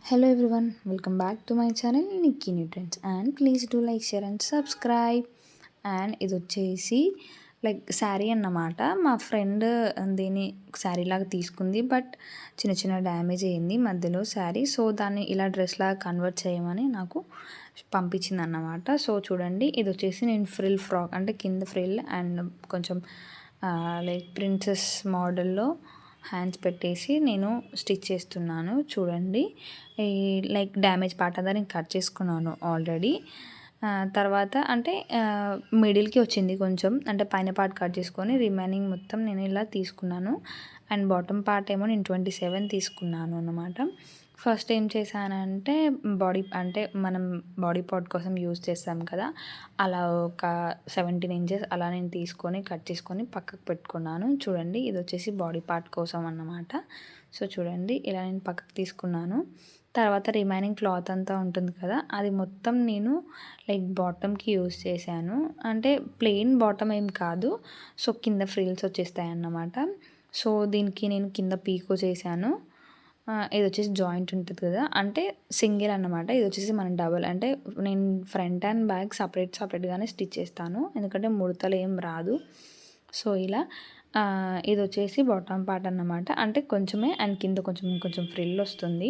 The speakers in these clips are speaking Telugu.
Hello everyone, welcome back to my channel Nikki Nutrients and please do like, share and subscribe. And ఇది వచ్చేసి లైక్ శారీ అన్నమాట. మా ఫ్రెండ్ దీన్ని శారీ లాగా తీసుకుంది, బట్ చిన్న చిన్న డ్యామేజ్ అయింది మధ్యలో శారీ. సో దాన్ని ఇలా డ్రెస్ లాగా కన్వర్ట్ చేయమని నాకు పంపించింది అన్నమాట. సో చూడండి, ఇది వచ్చేసి నేను ఫ్రిల్ ఫ్రాక్ అంటే కింద ఫ్రిల్ అండ్ కొంచెం లైక్ ప్రిన్సెస్ మోడల్లో హ్యాండ్స్ పెట్టేసి నేను స్టిచ్ చేస్తున్నాను. చూడండి, ఈ లైక్ డ్యామేజ్ పార్ట్ అంతా నేను కట్ చేసుకున్నాను ఆల్రెడీ. తర్వాత అంటే మిడిల్కి వచ్చింది కొంచెం, అంటే పైన పార్ట్ కట్ చేసుకొని రిమైనింగ్ మొత్తం నేను ఇలా తీసుకున్నాను. అండ్ బాటమ్ పార్ట్ ఏమో నేను 27 తీసుకున్నాను అన్నమాట. ఫస్ట్ ఏం చేశానంటే బాడీ అంటే మనం బాడీ పార్ట్ కోసం యూజ్ చేస్తాం కదా, అలా ఒక 17 ఇంచెస్ అలా నేను తీసుకొని కట్ చేసుకొని పక్కకు పెట్టుకున్నాను. చూడండి, ఇది వచ్చేసి బాడీ పార్ట్ కోసం అన్నమాట. సో చూడండి, ఇలా నేను పక్కకు తీసుకున్నాను. తర్వాత రిమైనింగ్ క్లాత్ అంతా ఉంటుంది కదా, అది మొత్తం నేను లైక్ బాటమ్కి యూజ్ చేశాను. అంటే ప్లెయిన్ బాటమ్ ఏం కాదు, సో కింద ఫ్రిల్స్ వచ్చేస్తాయి అన్నమాట. సో దీనికి నేను కింద పీకో చేశాను. ఇది వచ్చేసి జాయింట్ ఉంటుంది కదా, అంటే సింగిల్ అన్నమాట. ఇది వచ్చేసి మనం డబల్, అంటే నేను ఫ్రంట్ అండ్ బ్యాక్ సపరేట్గానే స్టిచ్ చేస్తాను, ఎందుకంటే ముడతలు ఏం రాదు. సో ఇలా ఇది వచ్చేసి బాటమ్ పార్ట్ అన్నమాట, అంటే కొంచెమే అండ్ కింద కొంచెం ఫ్రిల్ వస్తుంది.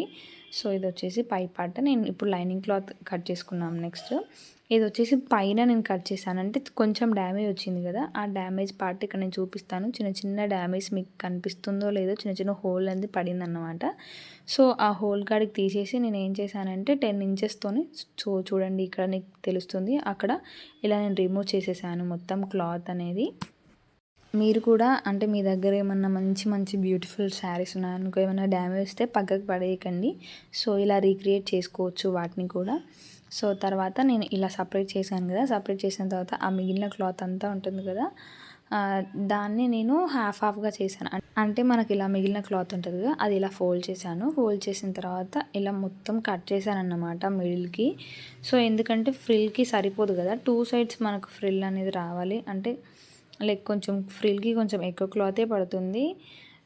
సో ఇది వచ్చేసి పై పార్ట్. నేను ఇప్పుడు లైనింగ్ క్లాత్ కట్ చేసుకున్నాం. నెక్స్ట్ ఇది వచ్చేసి పైన నేను కట్ చేశాను, అంటే కొంచెం డ్యామేజ్ వచ్చింది కదా, ఆ డ్యామేజ్ పార్ట్ ఇక్కడ నేను చూపిస్తాను. చిన్న డ్యామేజ్ మీకు కనిపిస్తుందో లేదో, చిన్న హోల్ అనేది పడింది అన్నమాట. సో ఆ హోల్ కాడికి తీసేసి నేను ఏం చేశానంటే 10 ఇంచెస్తోని, చూడండి ఇక్కడ నీకు తెలుస్తుంది, అక్కడ ఇలా నేను రిమూవ్ చేసేసాను మొత్తం క్లాత్ అనేది. మీరు కూడా అంటే మీ దగ్గర ఏమన్నా మంచి బ్యూటిఫుల్ శారీస్ ఉన్నాయనుకో, ఏమైనా డ్యామేజ్ వస్తే పక్కకు పడేయకండి. సో ఇలా రీక్రియేట్ చేసుకోవచ్చు వాటిని కూడా. సో తర్వాత నేను ఇలా సపరేట్ చేశాను కదా, సపరేట్ చేసిన తర్వాత ఆ మిగిలిన క్లాత్ అంతా ఉంటుంది కదా, దాన్ని నేను హాఫ్గా చేశాను. అంటే మనకి ఇలా మిగిలిన క్లాత్ ఉంటుంది కదా, అది ఇలా ఫోల్డ్ చేశాను. ఫోల్డ్ చేసిన తర్వాత ఇలా మొత్తం కట్ చేశాను అన్నమాట మిడిల్కి. సో ఎందుకంటే ఫ్రిల్కి సరిపోదు కదా, 2 సైడ్స్ మనకు ఫ్రిల్ అనేది రావాలి, అంటే లైక్ కొంచెం ఫ్రిల్కి కొంచెం ఎక్కువ క్లాతే పడుతుంది.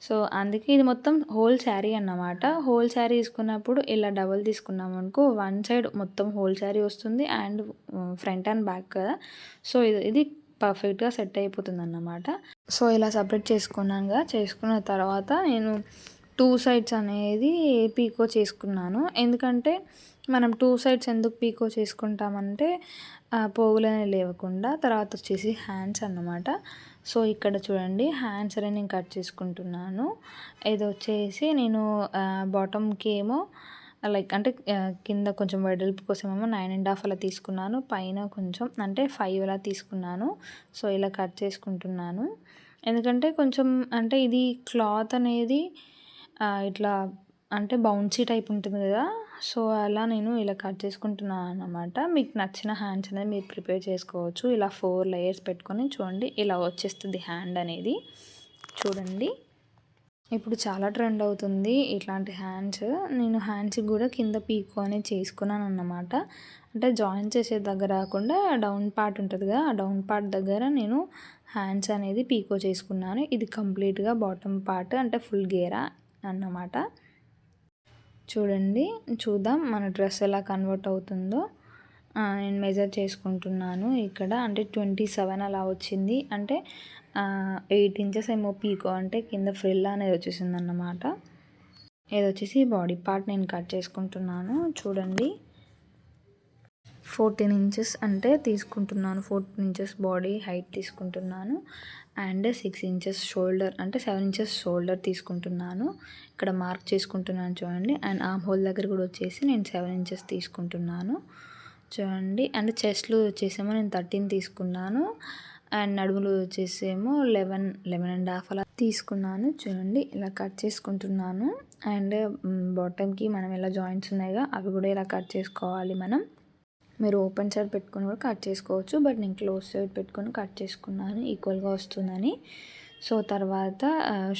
సో అందుకే ఇది మొత్తం హోల్ శారీ అన్నమాట. హోల్ శారీ తీసుకున్నప్పుడు ఇలా డబల్ తీసుకున్నాం అనుకో, వన్ సైడ్ మొత్తం హోల్ శారీ వస్తుంది అండ్ ఫ్రంట్ అండ్ బ్యాక్ కదా. సో ఇది పర్ఫెక్ట్గా సెట్ అయిపోతుంది అన్నమాట. సో ఇలా సపరేట్ చేసుకున్నానుగా, చేసుకున్న తర్వాత నేను 2 సైడ్స్ అనేది పీకో చేసుకున్నాను. ఎందుకంటే మనం 2 సైడ్స్ ఎందుకు పీకో చేసుకుంటామంటే పోగులనే లేవకుండా. తర్వాత వచ్చేసి హ్యాండ్స్ అన్నమాట. సో ఇక్కడ చూడండి, హ్యాండ్స్ అనేది నేను కట్ చేసుకుంటున్నాను. ఇది వచ్చేసి నేను బాటమ్కి ఏమో లైక్ అంటే కింద కొంచెం వెడల్పు కోసం ఏమో 9.5 అలా తీసుకున్నాను, పైన కొంచెం అంటే 5 అలా తీసుకున్నాను. సో ఇలా కట్ చేసుకుంటున్నాను, ఎందుకంటే కొంచెం అంటే ఇది క్లాత్ అనేది ఇట్లా అంటే బౌన్సీ టైప్ ఉంటుంది కదా. సో అలా నేను ఇలా కట్ చేసుకుంటున్నాను అన్నమాట. మీకు నచ్చిన హ్యాండ్స్ అనేది మీరు ప్రిపేర్ చేసుకోవచ్చు. ఇలా 4 లేయర్స్ పెట్టుకొని చూడండి, ఇలా వచ్చేస్తుంది హ్యాండ్ అనేది. చూడండి, ఇప్పుడు చాలా ట్రెండ్ అవుతుంది ఇట్లాంటి హ్యాండ్స్. నేను హ్యాండ్స్కి కూడా కింద పీకో అనేది చేసుకున్నాను అన్నమాట. అంటే జాయిన్ చేసే దగ్గర కాకుండా డౌన్ పార్ట్ ఉంటుంది కదా, ఆ డౌన్ పార్ట్ దగ్గర నేను హ్యాండ్స్ అనేది పీకో చేసుకున్నాను. ఇది కంప్లీట్గా బాటమ్ పార్ట్, అంటే ఫుల్ గేరా అన్నమాట. చూడండి, చూద్దాం మన డ్రెస్ ఎలా కన్వర్ట్ అవుతుందో. నేను మెజర్ చేసుకుంటున్నాను ఇక్కడ, అంటే 27 అలా వచ్చింది, అంటే 8 ఇంచెస్ ఏమో పీకో, అంటే కింద ఫ్రిల్ అనేది వచ్చేసింది అన్నమాట. ఇది వచ్చేసి బాడీ పార్ట్ నేను కట్ చేసుకుంటున్నాను. చూడండి, 14 ఇంచెస్ అంటే తీసుకుంటున్నాను, 14 ఇంచెస్ బాడీ హైట్ తీసుకుంటున్నాను అండ్ 6 ఇంచెస్ షోల్డర్, అంటే 7 ఇంచెస్ షోల్డర్ తీసుకుంటున్నాను. ఇక్కడ మార్క్ చేసుకుంటున్నాను చూడండి. అండ్ ఆర్మ్ హోల్ దగ్గర కూడా వచ్చేసి నేను 7 ఇంచెస్ తీసుకుంటున్నాను చూడండి. అండ్ చెస్ట్లు వచ్చేసేమో నేను 13 తీసుకున్నాను అండ్ నడుములు వచ్చేసేమో 11.5 అలా తీసుకున్నాను. చూడండి, ఇలా కట్ చేసుకుంటున్నాను. అండ్ బాటమ్కి మనం ఎలా జాయింట్స్ ఉన్నాయిగా, అవి కూడా ఇలా కట్ చేసుకోవాలి మనం. మీరు ఓపెన్ సైడ్ పెట్టుకొని కూడా కట్ చేసుకోవచ్చు, బట్ నేను క్లోజ్ సైడ్ పెట్టుకొని కట్ చేసుకున్నాను ఈక్వల్గా వస్తుందని. సో తర్వాత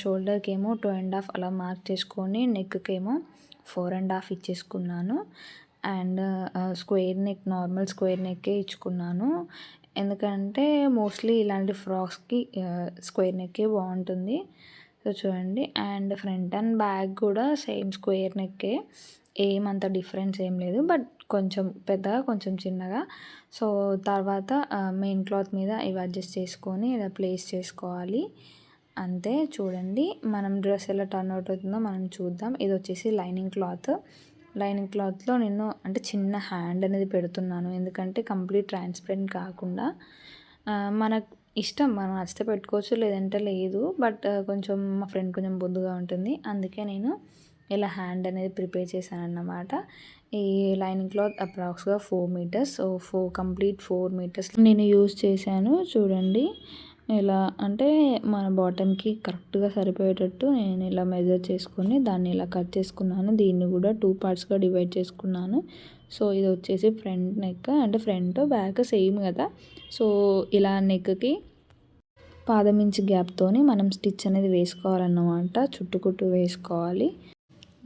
షోల్డర్కి ఏమో 2.5 అలా మార్క్ చేసుకొని, నెక్కి ఏమో 4.5 ఇచ్చేసుకున్నాను. And square neck, normal square నెక్కే ఇచ్చుకున్నాను, ఎందుకంటే మోస్ట్లీ ఇలాంటి ఫ్రాక్స్కి స్క్వేర్ నెక్కే బాగుంటుంది. సో చూడండి. అండ్ ఫ్రంట్ అండ్ బ్యాక్ కూడా సేమ్ స్క్వేర్ నెక్కే, ఏమంత డిఫరెన్స్ ఏం లేదు. బట్ కొంచెం పెద్దగా కొంచెం చిన్నగా. సో తర్వాత మెయిన్ క్లాత్ మీద ఇవి అడ్జస్ట్ చేసుకొని ఇలా ప్లేస్ చేసుకోవాలి అంతే. చూడండి మనం డ్రెస్ ఎలా టర్న్ అవుట్ అవుతుందో మనం చూద్దాం. ఇది వచ్చేసి లైనింగ్ క్లాత్లో నేను అంటే చిన్న హ్యాండ్ అనేది పెడుతున్నాను, ఎందుకంటే కంప్లీట్ ట్రాన్స్పరెంట్ కాకుండా. మనకు ఇష్టం, మనం నచ్చితే పెట్టుకోవచ్చు లేదంటే లేదు. బట్ కొంచెం మా ఫ్రెండ్ కొంచెం బొద్దుగా ఉంటుంది, అందుకే నేను ఇలా హ్యాండ్ అనేది ప్రిపేర్ చేశాను అన్నమాట. ఈ లైనింగ్ క్లాత్ అప్రాక్స్గా 4 మీటర్స్, సో కంప్లీట్ 4 మీటర్స్ నేను యూజ్ చేశాను. చూడండి ఇలా అంటే మన బాటమ్కి కరెక్ట్గా సరిపోయేటట్టు నేను ఇలా మెజర్ చేసుకొని దాన్ని ఇలా కట్ చేసుకున్నాను. దీన్ని కూడా 2 పార్ట్స్గా డివైడ్ చేసుకున్నాను. సో ఇది వచ్చేసి ఫ్రంట్ నెక్, అంటే ఫ్రంట్ బ్యాక్ సేమ్ కదా. సో ఇలా నెక్కి పాదం ఇంచు గ్యాప్తోని మనం స్టిచ్ అనేది వేసుకోవాలన్నమాట. చుట్టుకుట్టు వేసుకోవాలి.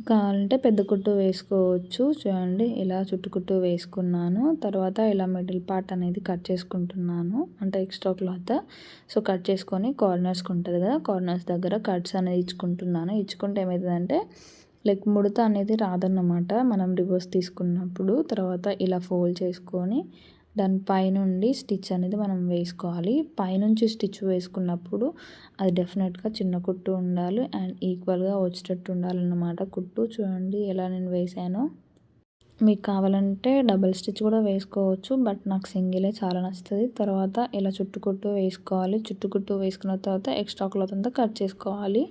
కావాలంటే పెద్ద కుట్టు వేసుకోవచ్చు. చూడండి ఇలా చుట్టుకుట్టు వేసుకున్నాను. తర్వాత ఇలా మిడిల్ పార్ట్ అనేది కట్ చేసుకుంటున్నాను, అంటే ఎక్స్ట్రా క్లాత్. సో కట్ చేసుకొని కార్నర్స్కి ఉంటుంది కదా, కార్నర్స్ దగ్గర కట్స్ అనేది ఇచ్చుకుంటున్నాను. ఇచ్చుకుంటే ఏమవుతుందంటే లైక్ ముడత అనేది రాదన్నమాట మనం రివర్స్ తీసుకున్నప్పుడు. తర్వాత ఇలా ఫోల్డ్ చేసుకొని దాని పైనుండి స్టిచ్ అనేది మనం వేసుకోవాలి. పైనుంచి స్టిచ్ వేసుకున్నప్పుడు అది డెఫినెట్గా చిన్న కుట్టు ఉండాలి అండ్ ఈక్వల్గా వచ్చేటట్టు ఉండాలన్నమాట కుట్టు. చూడండి ఎలా నేను వేసానో. మీకు కావాలంటే డబుల్ స్టిచ్ కూడా వేసుకోవచ్చు, బట్ నాకు సింగిలే చాలా నచ్చుతుంది. తర్వాత ఇలా చుట్టుకుట్టు వేసుకోవాలి. చుట్టుకుట్టు వేసుకున్న తర్వాత ఎక్స్ట్రా క్లాత్ అంతా కట్ చేసుకోవాలి.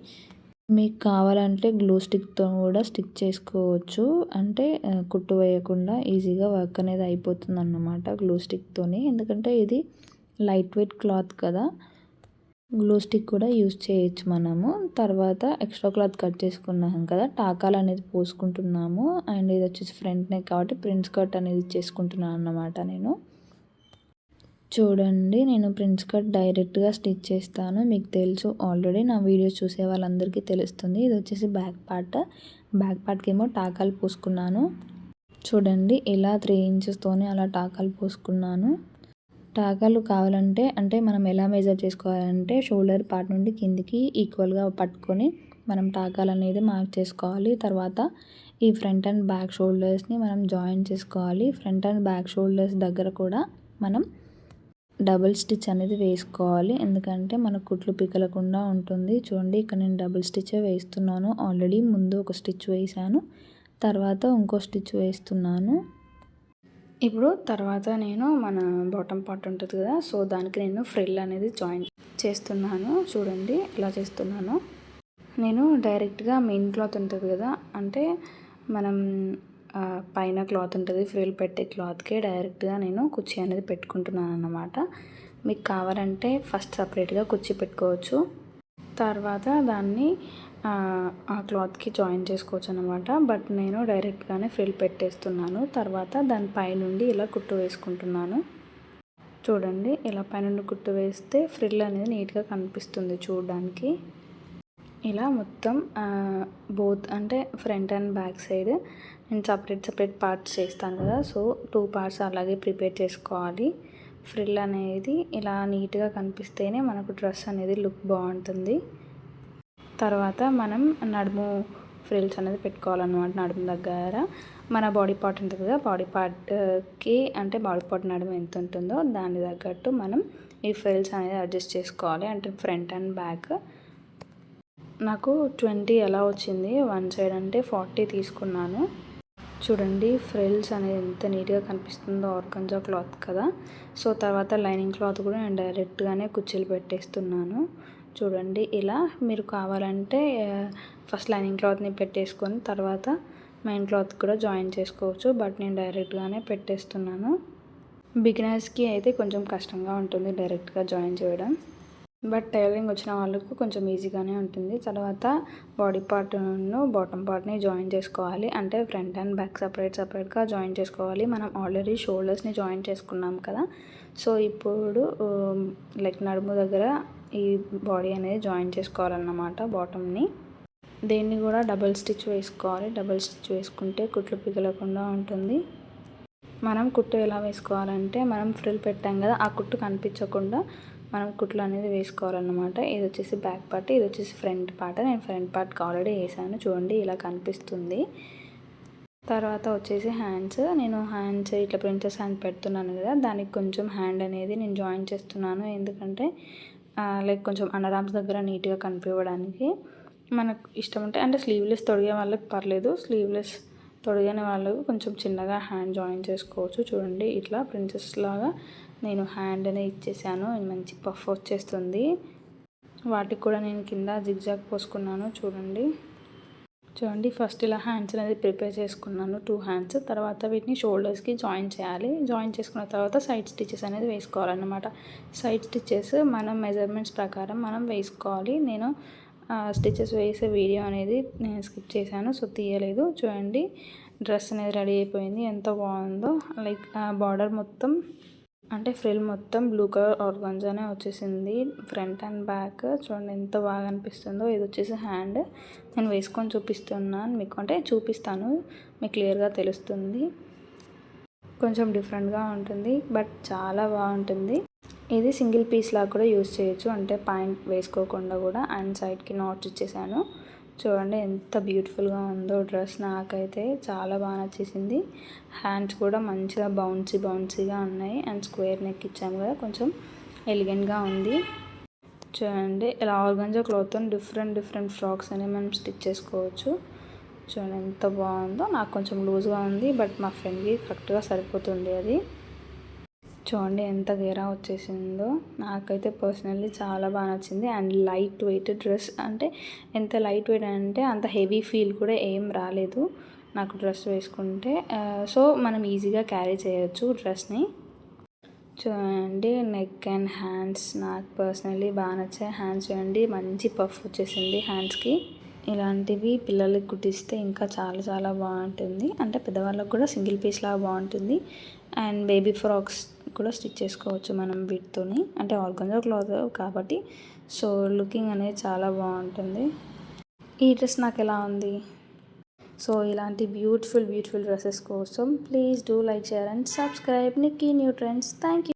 మీకు కావాలంటే గ్లూ స్టిక్తో కూడా స్టిక్ చేసుకోవచ్చు, అంటే కుట్టు వేయకుండా ఈజీగా వర్క్ అనేది అయిపోతుంది అన్నమాట గ్లూ స్టిక్తోని. ఎందుకంటే ఇది లైట్ వెయిట్ క్లాత్ కదా, గ్లూ స్టిక్ కూడా యూజ్ చేయొచ్చు మనము. తర్వాత ఎక్స్ట్రా క్లాత్ కట్ చేసుకున్నాం కదా, టాకాలు అనేది పోసుకుంటున్నాము. అండ్ ఇది వచ్చేసి ఫ్రంట్ నెక్ కాబట్టి ప్రిన్స్ కట్ అనేది చేసుకుంటున్నాను అన్నమాట నేను. చూడండి నేను ప్రిన్స్ కట్ డైరెక్ట్గా స్టిచ్ చేస్తాను. మీకు తెలుసు ఆల్రెడీ, నా వీడియోస్ చూసే వాళ్ళందరికీ తెలుస్తుంది. ఇది వచ్చేసి బ్యాక్ పార్ట్కి ఏమో టాకాలు పోసుకున్నాను. చూడండి ఇలా 3 ఇంచెస్తోనే అలా టాకాలు పోసుకున్నాను. టాకాలు కావాలంటే అంటే మనం ఎలా మెజర్ చేసుకోవాలంటే షోల్డర్ పార్ట్ నుండి కిందికి ఈక్వల్గా పట్టుకొని మనం టాకాలు అనేది మార్క్ చేసుకోవాలి. తర్వాత ఈ ఫ్రంట్ అండ్ బ్యాక్ షోల్డర్స్ని మనం జాయిన్ చేసుకోవాలి. ఫ్రంట్ అండ్ బ్యాక్ షోల్డర్స్ దగ్గర కూడా మనం డబుల్ స్టిచ్ అనేది వేసుకోవాలి, ఎందుకంటే మన కుట్లు పిగలకుండా ఉంటుంది. చూడండి ఇక్కడ నేను డబుల్ స్టిచ్చే వేస్తున్నాను. ఆల్రెడీ ముందు ఒక స్టిచ్ వేసాను, తర్వాత ఇంకో స్టిచ్ వేస్తున్నాను. ఇప్పుడు తర్వాత నేను మన బాటమ్ పార్ట్ ఉంటుంది కదా, సో దానికి నేను ఫ్రిల్ అనేది జాయిన్ చేస్తున్నాను. చూడండి ఎలా చేస్తున్నాను. నేను డైరెక్ట్గా మెయిన్ క్లాత్ ఉంటుంది కదా, అంటే మనం పైన క్లాత్ ఉంటుంది ఫ్రిల్ పెట్టే క్లాత్కే డైరెక్ట్గా నేను కుర్చీ అనేది పెట్టుకుంటున్నాను అన్నమాట. మీకు కావాలంటే ఫస్ట్ సపరేట్గా కుర్చీ పెట్టుకోవచ్చు, తర్వాత దాన్ని ఆ క్లాత్కి జాయిన్ చేసుకోవచ్చు అనమాట. బట్ నేను డైరెక్ట్గానే ఫ్రిల్ పెట్టేస్తున్నాను. తర్వాత దాని పైనుండి ఇలా కుట్టు వేసుకుంటున్నాను. చూడండి ఇలా పైనుండి కుట్టు వేస్తే ఫ్రిల్ అనేది నీట్గా కనిపిస్తుంది చూడడానికి. ఇలా మొత్తం బోత్ అంటే ఫ్రంట్ అండ్ బ్యాక్ సైడ్ నేను సపరేట్ పార్ట్స్ చేస్తాను కదా, సో 2 పార్ట్స్ అలాగే ప్రిపేర్ చేసుకోవాలి. ఫ్రిల్ అనేది ఇలా నీట్గా కనిపిస్తేనే మనకు డ్రెస్ అనేది లుక్ బాగుంటుంది. తర్వాత మనం నడుము ఫ్రిల్స్ అనేది పెట్టుకోవాలన్నమాట. నడుము దగ్గర మన బాడీ పార్ట్ ఉంటుంది కదా, బాడీ పార్ట్కి అంటే బాడీ పార్ట్ నడుము ఎంత ఉంటుందో దాని తగ్గట్టు మనం ఈ ఫ్రిల్స్ అనేది అడ్జస్ట్ చేసుకోవాలి. అంటే ఫ్రంట్ అండ్ బ్యాక్ నాకు 20 ఎలా వచ్చింది, వన్ సైడ్ అంటే 40 తీసుకున్నాను. చూడండి ఫ్రిల్స్ అనేది ఎంత నీట్గా కనిపిస్తుందో, ఆర్గంజా క్లాత్ కదా. సో తర్వాత లైనింగ్ క్లాత్ కూడా నేను డైరెక్ట్గానే కుర్చీలు పెట్టేస్తున్నాను. చూడండి ఇలా మీరు కావాలంటే ఫస్ట్ లైనింగ్ క్లాత్ని పెట్టేసుకొని తర్వాత మెయిన్ క్లాత్ కూడా జాయిన్ చేసుకోవచ్చు, బట్ నేను డైరెక్ట్గానే పెట్టేస్తున్నాను. బిగినర్స్కి అయితే కొంచెం కష్టంగా ఉంటుంది డైరెక్ట్గా జాయిన్ చేయడం, బట్ టైలరింగ్ వచ్చిన వాళ్ళకు కొంచెం ఈజీగానే ఉంటుంది. తర్వాత బాడీ పార్ట్ను బాటమ్ పార్ట్ని జాయిన్ చేసుకోవాలి, అంటే ఫ్రంట్ అండ్ బ్యాక్ సపరేట్గా జాయిన్ చేసుకోవాలి. మనం ఆల్రెడీ షోల్డర్స్ని జాయిన్ చేసుకున్నాం కదా, సో ఇప్పుడు లైక్ నడుము దగ్గర ఈ బాడీ అనేది జాయిన్ చేసుకోవాలన్నమాట బాటమ్ని. దీన్ని కూడా డబుల్ స్టిచ్ వేసుకోవాలి. డబుల్ స్టిచ్ వేసుకుంటే కుట్లు పిగలకుండా ఉంటుంది. మనం కుట్టు ఎలా వేసుకోవాలంటే మనం ఫ్రిల్ పెట్టాం కదా, ఆ కుట్టు కనిపించకుండా మనం కుట్లు అనేది వేసుకోవాలన్నమాట. ఇది వచ్చేసి బ్యాక్ పార్ట్, ఇది వచ్చేసి ఫ్రంట్ పార్ట్. నేను ఫ్రంట్ పార్ట్కి ఆల్రెడీ వేసాను, చూడండి ఇలా కనిపిస్తుంది. తర్వాత వచ్చేసి హ్యాండ్స్, నేను హ్యాండ్స్ ఇట్లా ప్రిన్సెస్ హ్యాండ్ పెడుతున్నాను కదా, దానికి కొంచెం హ్యాండ్ అనేది నేను జాయిన్ చేస్తున్నాను. ఎందుకంటే లైక్ కొంచెం అండర్ ఆర్మ్స్ దగ్గర నీట్గా కనిపించడానికి. మనకు ఇష్టం ఉంటే అంటే స్లీవ్లెస్ తొడిగే వాళ్ళకి పర్లేదు, స్లీవ్లెస్ తొడిగని వాళ్ళు కొంచెం చిన్నగా హ్యాండ్ జాయిన్ చేసుకోవచ్చు. చూడండి ఇట్లా ప్రిన్సెస్ లాగా నేను హ్యాండ్ అనేది ఇచ్చేసాను. మంచి పఫ్ వచ్చేస్తుంది. వాటికి కూడా నేను కింద జిగ్జాగ్ పోసుకున్నాను. చూడండి ఫస్ట్ ఇలా హ్యాండ్స్ అనేది ప్రిపేర్ చేసుకున్నాను, 2 హ్యాండ్స్. తర్వాత వీటిని షోల్డర్స్కి జాయిన్ చేయాలి. జాయిన్ చేసుకున్న తర్వాత సైడ్ స్టిచెస్ అనేది వేసుకోవాలన్నమాట. సైడ్ స్టిచెస్ మనం మెజర్మెంట్స్ ప్రకారం మనం వేసుకోవాలి. నేను స్టిచెస్ వేసే వీడియో అనేది నేను స్కిప్ చేశాను, సో తీయలేదు. చూడండి డ్రెస్ అనేది రెడీ అయిపోయింది, ఎంత బాగుందో. లైక్ బార్డర్ మొత్తం అంటే ఫ్రిల్ మొత్తం బ్లూ కలర్ ఆర్గాన్జానే వచ్చేసింది, ఫ్రంట్ అండ్ బ్యాక్. చూడండి ఎంత బాగా అనిపిస్తుందో. ఇది వచ్చేసి హ్యాండ్, నేను వేసుకొని చూపిస్తున్నాను మీకు, అంటే చూపిస్తాను మీకు క్లియర్గా తెలుస్తుంది. కొంచెం డిఫరెంట్గా ఉంటుంది బట్ చాలా బాగుంటుంది. ఇది సింగిల్ పీస్ లాగా కూడా యూజ్ చేయొచ్చు, అంటే పాయింట్ వేసుకోకుండా కూడా. అండ్ సైడ్కి నాట్స్ ఇచ్చేసాను. చూడండి ఎంత బ్యూటిఫుల్గా ఉందో డ్రెస్, నాకైతే చాలా బాగా నచ్చేసింది. హ్యాండ్స్ కూడా మంచిగా బౌన్సీగా ఉన్నాయి. అండ్ స్క్వేర్ నెక్ ఇచ్చాము కదా, కొంచెం ఎలిగెంట్గా ఉంది. చూడండి ఇలా ఆర్గాన్జా క్లాత్తో డిఫరెంట్ ఫ్రాక్స్ అనేవి మనం స్టిచ్ చేసుకోవచ్చు. చూడండి ఎంత బాగుందో. నాకు కొంచెం లూజ్గా ఉంది బట్ మా ఫ్రెండ్కి కరెక్ట్గా సరిపోతుంది అది. చూడండి ఎంత గేరా వచ్చేసిందో. నాకైతే పర్సనల్లీ చాలా బాగా నచ్చింది. అండ్ లైట్ వెయిట్ డ్రెస్, అంటే ఎంత లైట్ వెయిట్ అంటే అంత హెవీ ఫీల్ కూడా ఏం రాలేదు నాకు డ్రెస్ వేసుకుంటే. సో మనం ఈజీగా క్యారీ చేయొచ్చు డ్రెస్ని. చూడండి నెక్ అండ్ హ్యాండ్స్ నాకు పర్సనల్లీ బాగా నచ్చాయి. హ్యాండ్స్ చూడండి మంచి పఫ్ వచ్చేసింది హ్యాండ్స్కి. ఇలాంటివి పిల్లలకి కుట్టిస్తే ఇంకా చాలా బాగుంటుంది. అంటే పెద్దవాళ్ళకి కూడా సింగిల్ పీస్ లాగా బాగుంటుంది. అండ్ బేబీ ఫ్రాక్స్ కూడా స్టిచ్ చేసుకోవచ్చు మనం వీటితోని, అంటే ఆర్గాన్జా క్లాత్ కాబట్టి. సో లుకింగ్ అనేది చాలా బాగుంటుంది. ఈ డ్రెస్ నాకు ఎలా ఉంది? సో ఇలాంటి బ్యూటిఫుల్ డ్రెస్సెస్ కోసం please do like, share and subscribe Nikki new trends. Thank you.